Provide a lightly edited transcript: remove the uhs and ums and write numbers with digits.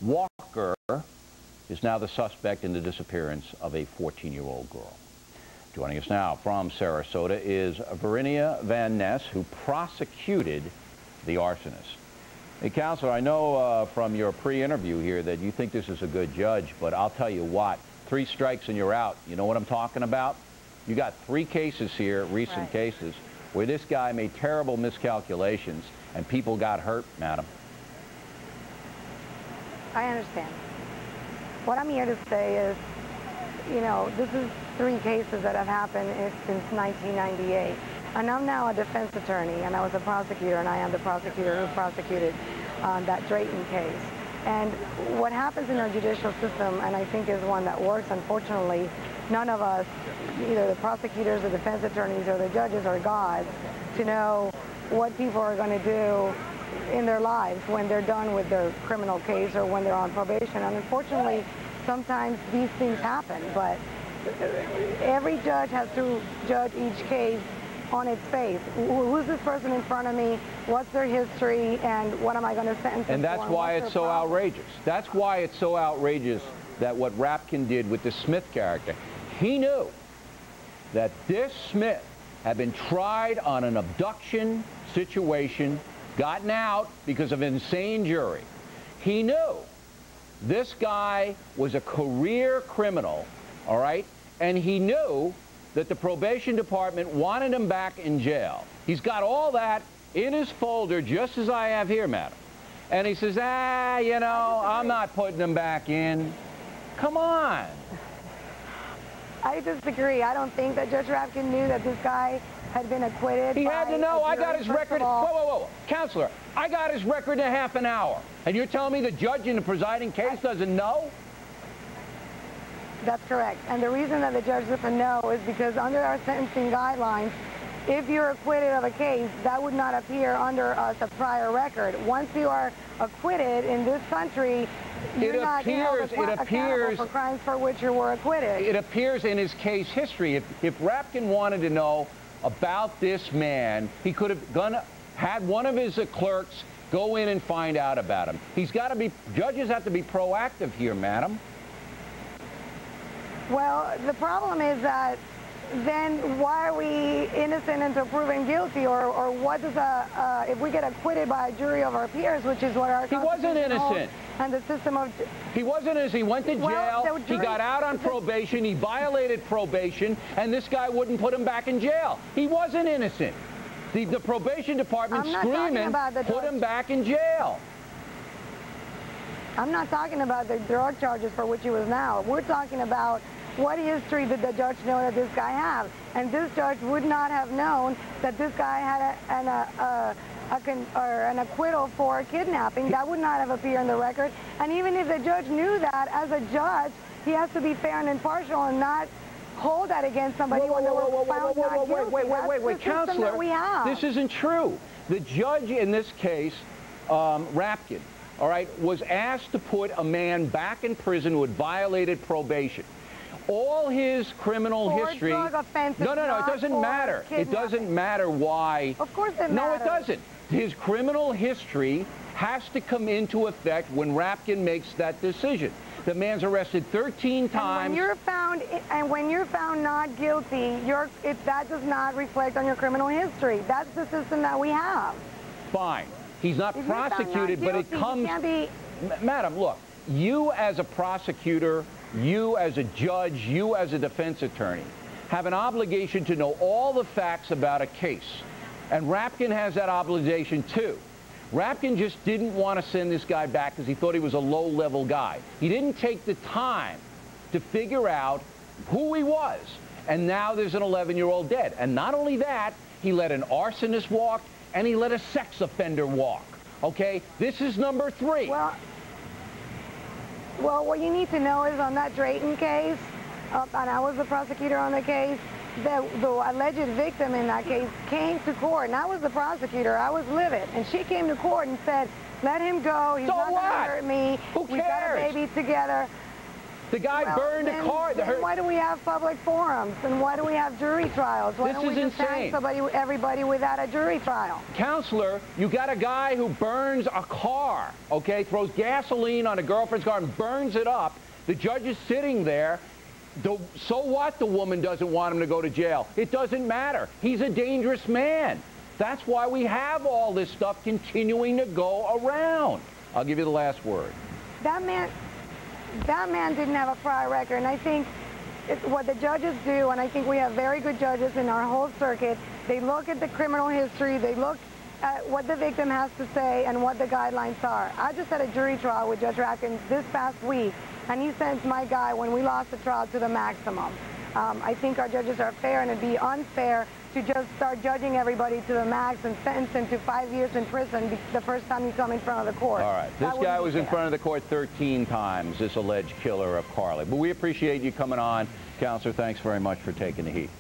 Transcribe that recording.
Walker is now the suspect in the disappearance of a 14-year-old girl. Joining us now from Sarasota is Varinia Van Ness, who prosecuted the arsonist. Hey, Counselor, I know from your pre-interview here that you think this is a good judge, but I'll tell you what, 3 strikes and you're out. You know what I'm talking about? You got 3 cases here, recent cases, where this guy made terrible miscalculations and people got hurt, madam. I understand. What I'm here to say is, you know, this is 3 cases that have happened since 1998. And I'm now a defense attorney, and I was a prosecutor, and I am the prosecutor who prosecuted that Drayton case. And what happens in our judicial system, and I think is one that works, unfortunately, none of us, either the prosecutors, the defense attorneys, or the judges are gods to know what people are going to do in their lives when they're done with their criminal case or when they're on probation. And unfortunately, sometimes these things happen, but every judge has to judge each case on its face. Who's this person in front of me? What's their history? And what am I going to sentence them for? And that's why it's so outrageous. That's why it's so outrageous that what Rapkin did with the Smith character. He knew that this Smith had been tried on an abduction situation, gotten out because of an insane jury. He knew this guy was a career criminal, all right? And he knew that the probation department wanted him back in jail. He's got all that in his folder, just as I have here, madam. And he says, you know, I'm not putting him back in. Come on. I disagree. I don't think that Judge Rapkin knew that this guy had been acquitted. He had to know. I got his record. Whoa. Counselor, I got his record in a half an hour. And you're telling me the judge in the presiding case doesn't know? That's correct. And the reason that the judge doesn't know is because under our sentencing guidelines, if you're acquitted of a case, that would not appear under a prior record. Once you are acquitted in this country, you're not held accountable for crimes for which you were acquitted. It appears in his case history. If Rapkin wanted to know about this man, he could have had one of his clerks go in and find out about him. He's got to be, judges have to be proactive here, madam. Well, the problem is that then why are we innocent until proven guilty, or what does if we get acquitted by a jury of our peers, which is what our He wasn't innocent. And the system of... He wasn't innocent. He went to jail. He got out on probation. He violated probation, and this guy wouldn't put him back in jail. He wasn't innocent. The probation department screaming, put him back in jail. I'm not talking about the drug charges for which he was now. We're talking about what history did the judge know that this guy had? And this judge would not have known that this guy had an acquittal for kidnapping. That would not have appeared in the record. And even if the judge knew that, as a judge, he has to be fair and impartial and not hold that against somebody when they were found not guilty. Wait, Counselor, this isn't true. The judge in this case, Rapkin, all right, was asked to put a man back in prison who had violated probation. All his criminal history... Drug offenses, no, it doesn't matter. It doesn't matter why... Of course it matters. No, it doesn't. His criminal history has to come into effect when Rapkin makes that decision. The man's arrested 13 times. And when you're found not guilty, that does not reflect on your criminal history. That's the system that we have. Fine. He's not prosecuted, but it comes... Madam, look, you as a prosecutor, you as a judge, you as a defense attorney have an obligation to know all the facts about a case. And Rapkin has that obligation too. Rapkin just didn't want to send this guy back because he thought he was a low-level guy. He didn't take the time to figure out who he was. And now there's an 11-year-old dead. And not only that, he let an arsonist walk and he let a sex offender walk. Okay? This is number 3. Well, what you need to know is on that Drayton case, and I was the prosecutor on the case, the alleged victim in that case came to court, and I was the prosecutor. I was livid, and she came to court and said, let him go. He's not going to hurt me. Who cares? We got a baby together. The guy burned a car. Then why do we have public forums? And why do we have jury trials? Why don't we just hang everybody without a jury trial? Counselor, you got a guy who burns a car, okay, throws gasoline on a girlfriend's car and burns it up. The judge is sitting there. So what the woman doesn't want him to go to jail? It doesn't matter. He's a dangerous man. That's why we have all this stuff continuing to go around. I'll give you the last word. That man didn't have a prior record, and I think what the judges do, and I think we have very good judges in our whole circuit, they look at the criminal history, they look at what the victim has to say and what the guidelines are. I just had a jury trial with Judge Ratkins this past week, and he sentenced my guy, when we lost the trial, to the maximum. I think our judges are fair, and it'd be unfair to just start judging everybody to the max and sentence him to 5 years in prison the first time you come in front of the court. All right. This guy was in front of the court 13 times, this alleged killer of Carly. But we appreciate you coming on. Counselor, thanks very much for taking the heat.